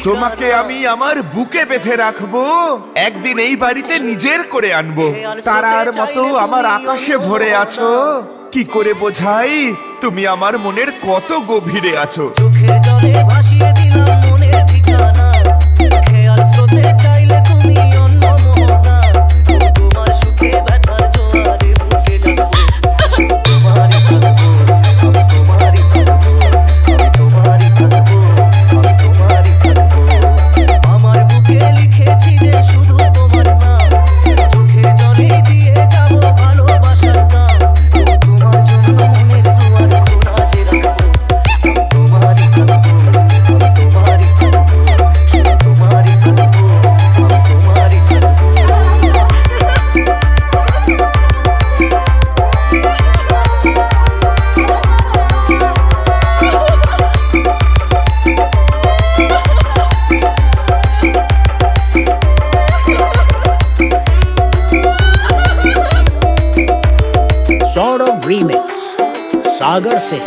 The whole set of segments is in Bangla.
তোমাকে আমি আমার বুকে বেঁধে রাখবো, একদিন এই বাড়িতে নিজের করে আনবো। তারার মতো আমার আকাশে ভরে আছো, কি করে বোঝাই তুমি আমার মনের কত গভীরে আছো। सौरभ रीमिक्स सागर से।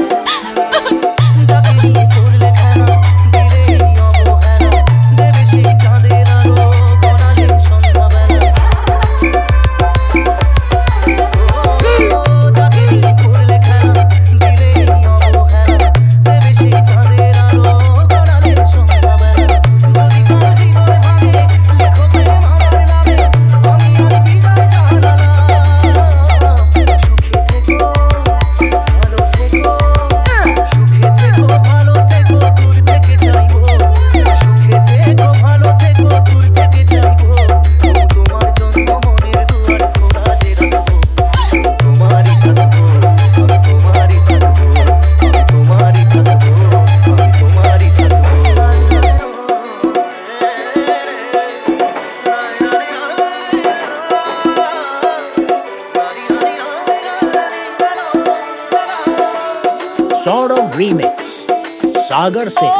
सौरभ रीमिक्स सागर से।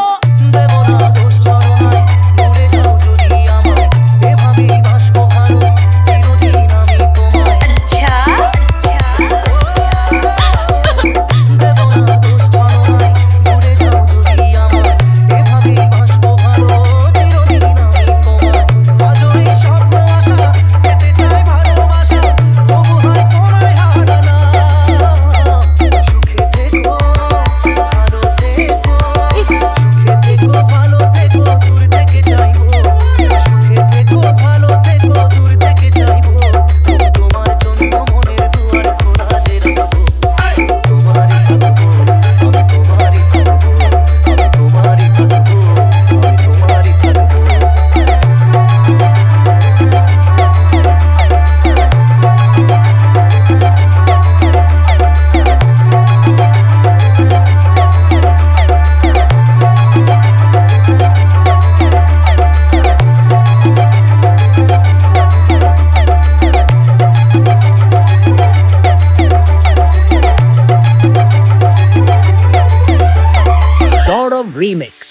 सौरभ रीमिक्स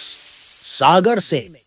सागर से।